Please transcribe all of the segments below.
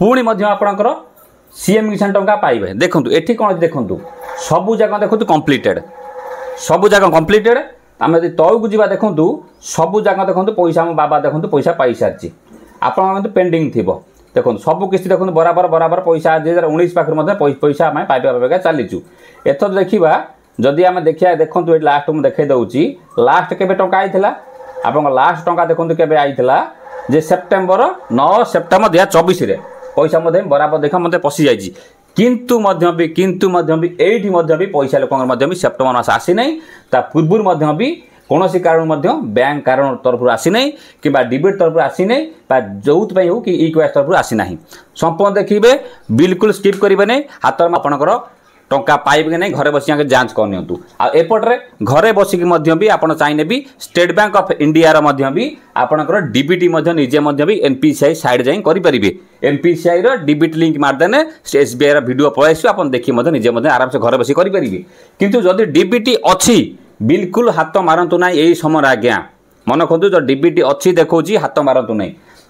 पुणी आपणकर सीएम किसान टंका पाइबे। देखो एठी कौन देखु सबू जगह देखो कम्प्लीटेड सबू जगह कम्प्लीटेड आम यदि तौक जा देखूँ सबू जगह देखो पैसा मो बाबा देखो पैसा पाई सारी आप पेंडिंग थी देखो सब किसी देखो बराबर बराबर पैसा 2019 पाखे पैसा आम पाइबा चलीचु। एथर देखा जदि आम देखा देखो ये लास्ट मुझे देखा दूसरी लास्ट के टंका आईला आप लास्ट टंका देखो के आईला जे सेप्टेम्बर 9 सेप्टेम्बर 2024 पैसा बराबर देखा मतलब पशि जाइए किंतु भी पैसा लोक सेप्टेम्बर मास आसी ना ता पूर्व भी कौन कारण बैंक कारण तरफ आसी ना कि डिबिट तरफ आसी ना जो हो कि इक्वाइस तरफ आसी ना संपूर्ण देखिए बिल्कुल स्किप करेंगे नहीं हाथ में आपंकर टंका पाइबे कि नहीं घरे बसी जांच करनी आएपटे घरे बसिक भी आप चाहिए भी स्टेट बैंक ऑफ इंडिया भी आपंकर डीबीटी निजे भी एनपीसीआई साइड जाए करेंगे। एनपीसीआई डीबीटी लिंक मारदेने एसबीआई वीडियो पलैस आप देखिए निजे आराम से घरे बसी करेंगे। किंतु जदि डीबीटी अच्छी बिल्कुल हाथ मारतु ना यही समय आज्ञा मन रखु जो डीबीटी अच्छी देखा हाथ मारतु ना।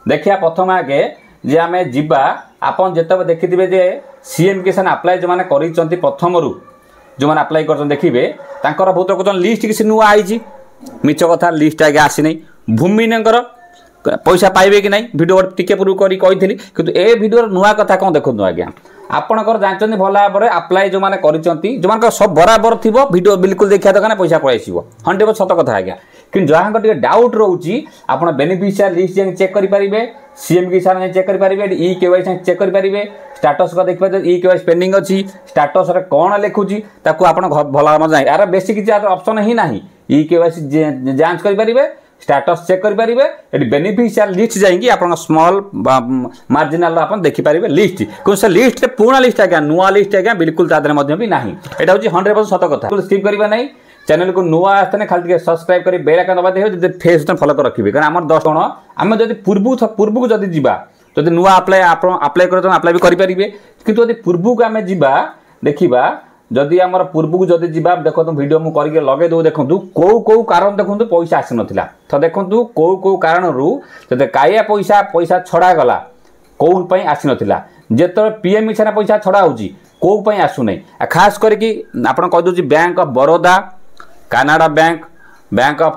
देखिए प्रथम आगे जे आम जीवा आपन जिते देखिथे जे सीएम किसान अप्लाई जो मैंने कर प्रथम जो मैंने अप्लाई कर देखिए बहुत कौन लिस्ट किसी नुआ आई मिछ कथा लिस्ट आगे आसी नहीं भूमिहीनकर पैसा पाइबे कि नहीं वीडियो टिके पूर्व करी कि ए वीडियो नुआ कथा कौन देखो आज्ञा आपणकर जानते भल भाव में अप्लाई जो मैंने कर सब बराबर थी वीडियो बिल्कुल देखा दरकार पैसा पलैस 100% सत कथा आज्ञा। कि जहाँ डाउट रोचे आप बेनिफिशियल लिस्ट जाए चेक करेंगे सीएम किसान चेक करेंगे ई केवाईसी चेक करेंगे स्टाटस का देखिए ई केवाईसी पेंडिंग अच्छी स्टाटस कौन लिखुची आप भल भाव यार बेसी किसी ऑप्शन ही ना ई केवाईसी जांच करेंगे स्टाटस चेक करेंगे ये बेनिफिशियल लिस्ट जाइए आप स्मॉल मार्जिनाल आप देखिपारे लिस्ट क्योंकि से लिस्ट पुराना लिस्ट आज्ञा नुआ लिस्ट आज्ञा बिल्कुल तादे भी ना यहाँ हूँ 100% सत कथा स्किप करवा नहीं चैनल को नुआ आसते खाली सब्सक्राइब कर बेल आइकन दबा देखिए फेस फॉलो कर रखिए कारण आम 10 जन आम जब पूर्व को जब जा जब नुआ अप्लाई कर अप्लाई भी करेंगे कितु जब पूर्व को आम जा देखा जदि आम पूर्व को जब जा देखो वीडियो मुझे लगे दो देखो कौ कारण देखो पैसा आसी नाला तो देखो कौ कारण जब काया पैसा छड़ा गला कौन आसी नाला जिते पीएम किसान पैसा छड़ा हो कौन आसुना खास करके आप कहीदे bank of Baroda Canara bank bank of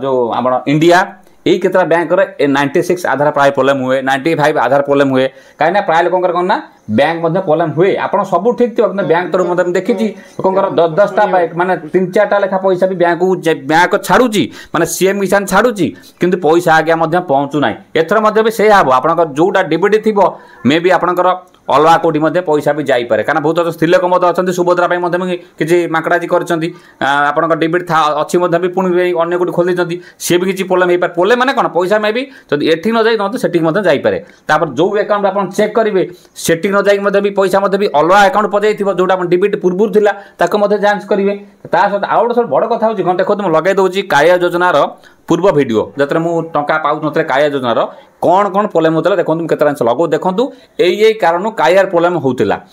जो आप इंडिया यही केतरा बैंक 96 आधार प्राय प्रॉब्लम हुए 95 आधार प्रॉब्लम हुए कहीं प्राय लोक कौन ना बैंक प्रॉब्लम हुए आप सब ठीक थी बैंक तरफ देखी लोक 10-10टा माने 3-4टा लेखा पैसा भी बैंक छाड़ुची माने सीएम किसान छाड़ुची किंतु पैसा आगे पहुँचुना एथर भी से हम आप जोटा डीबीटी थी मे भी आपंकर अलग कौटी पैसा भी जापे कारण बहुत स्त्री लोक अच्छा सुभद्रा किसी माकड़ाजी कर डीबीटी अच्छी भी पुणी अगर कौटी खोल सी भी किसी प्रोब्लेम हो पाए प्रोब्लेम मैंने कौन पैसा मे भी जब एठी न जाए से जापे जो अकाउंट आप चेक करेंगे सेठी न जाए भी पैसा भी अलग अकाउंट पजाई जोटा डीबीटी पूर्व था जांच करेंगे सहित आउ गोटे बड़ कथा हूँ देखो तुम लगे दूसरी काया योजनार पूर्व वीडियो जो मुझे टंका पाऊन काया योजनार कौन कौन प्रोब्लेम होता देखो केते लगो देखो यही कारण कायार प्रोब्लेम होता।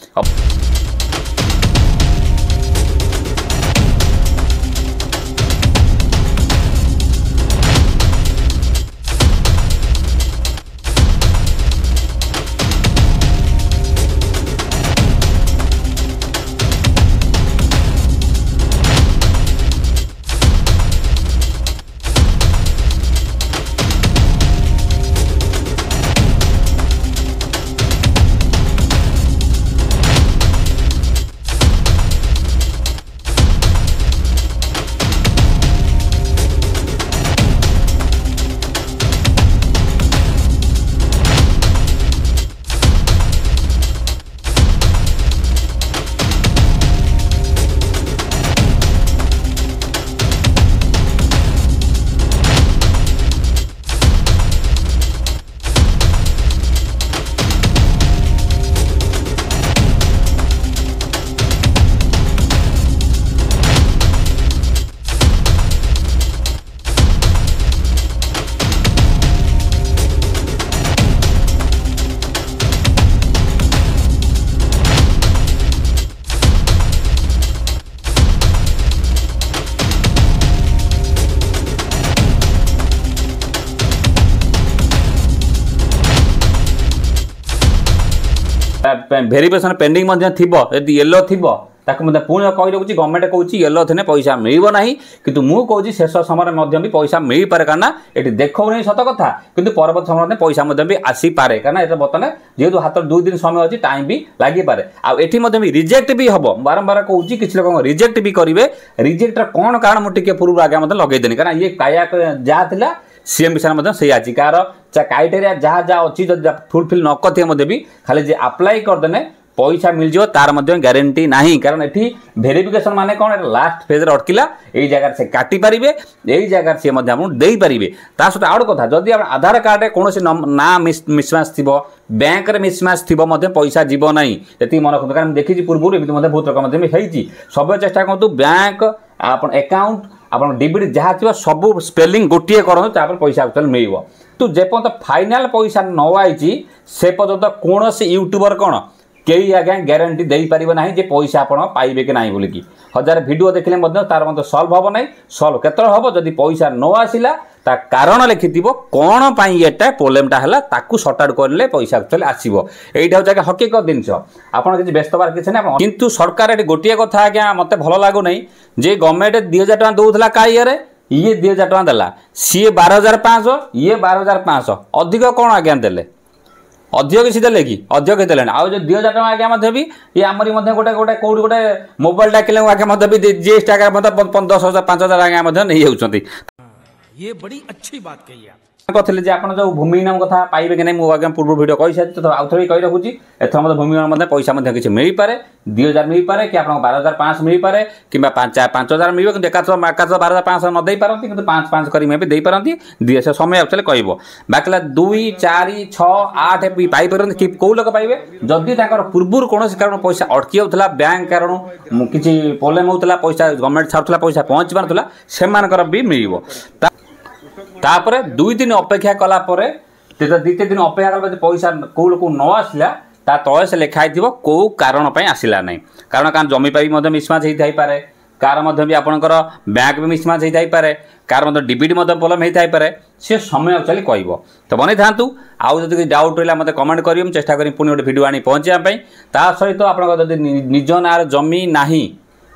भेरिफिकेशन पेंडिंग यदि येलो थी ताकू पुणी कही रखुच्छी गवर्नमेंट कौन येलो थे पैसा मिलना कि मुझे शेष समय भी पैसा मिल पाए कारण ये देखनी सत कथा कि परवर्त समय पैसा भी आसीपे कारण बर्तमान जेहतु हाथ 2 दिन समय अच्छी टाइम भी लगे पारे आठी भी रिजेक्ट भी हम बारंबार कहूँ किसी लोग रिजेक्ट भी करेंगे रिजेक्ट कौन कारण मुझे पूर्व आगे लगेदेनी कारण ये काया जहाँ था सीएम विषय से आज कार क्राइटेरिया जहाँ जहाँ अच्छी फुलफिल न करते भी खाली जे अप्लाई करदे पैसा मिल जाओ तार ग्यारंटी नहीं कारण ये भेरिफिकेशन माने कौन लास्ट फेज अटकिला यही जगह से काटी पारे यही जगह सी दे पारे सहित आउ कथा जदि आधार कार्ड कौन ना मिसमैच थी बैंक रे मिसमैच थी पैसा जीव ना ये मन रखते कारण देखी पूर्व एमती बहुत रकम सब चेष्टा करूँ बैंक आप अकाउंट आप डिबिट जहाँ थी सब स्पेलिंग गोटे करूँ पैसा एक्चुअली मिल तो जेपर्यंत फाइनाल पैसा न आई से पर्यंत कौन यूट्यूबर कौन कई आज्ञा ग्यारंटी दे पारे ना जे पैसा आप पाइबे कि ना बोलिकी 1000 वीडियो देखले तार सल्व हम ना सल्व केत हम जदि पैसा न आसला ता कारण लिखि कौन ये प्रोब्लेमटा है ताकू सर्ट आउट करले पैसा एक्चुअली आसो यहाँ हूँ हकीकत जिनस आपड़ किसी व्यस्त बार किसी ना कितु सरकार ये गोटे कथा आज्ञा मत भल लगुना जे गवर्नमेंट 2000 टका दूसरा का ये 2000 टका देला सी 12500 ये 12500 अधिक कौन आज्ञा देले अधिक किसी देले कि अधिक किसी देले आउ जो 2000 टका आज्ञा भी ये आमरी गोटे गोटे कौट गोटे मोबाइल डाकिले आज्ञा भी जीएसटी आज्ञा 10,000 5,000 आज्ञा नहीं होती ये बड़ी अच्छी बात कही आप कहते आप जो भूमिहीन कथा पाइबे कि नहीं मुझे पूर्व भिडियो कही सारी तो आउ थे कही रखुच्छी एथर मतलब भूमिहीन पैसा किसी मिल पाए 2000 मिल पाए कि आप 12,500 मिल पाए कि 5,000 मिले कि एकाथ 12,500 न दे पारती कि 5,500 कर दे पारती से समय एक्चुअली कह बाकी 2 4 6 8 भी पाइपर कि कौ लोक पाइबे जदि पूर्व कौन कारण पैसा अटकी जाऊला बैंक कारण किसी प्रोब्लेम होता पैसा गवर्नमेंट छाड़ूला पैसा पहुँची पारा से भी मिल तापर 2 दिन अपेक्षा कला 2-3 दिन अपेक्षा कला पैसा कौ लोक न आसला ता तले से लिखाई कौ कारण आसला ना कारण जमीपा भी मिसमैच होता पारे कार भी आपंकर बैंक भी मिसमैच होता पारे कार डिबिट प्रोब्लेम होता पारे सी समय एक्चुअली कह तो बन था आउ जब डाउट रहा मतलब कमेंट करेंगे चेष्टा करें पुणी गोटे भिडियो आनी पहुँचापी ता सहित आप निज ना जमी ना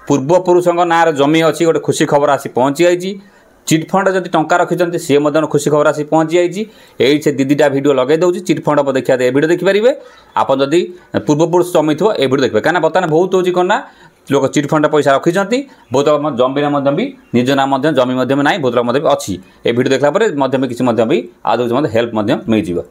पूर्वपुरुषों ना जमी अच्छी गोटे खुशी खबर आसी पहुँची जाइए चिटफंड जब टंका रखिंट सी खुशी खबर आसी पहुँची जाइए यही से दीदीटा भिडियो लगे दूसरी चिटफंड देखा भिडियो देखिपारे आप जदि पूर्वपुरुष जमी थो ये भिडियो देखिए कहीं बर्तमान बहुत हो कौन लोक चिटफंड पैसा रखिंट बहुत लोग जमी भी निज नाम जमी ना बहुत लोग अच्छी ये भिडियो देखला किसी भी आदि हेल्प मिल जाए।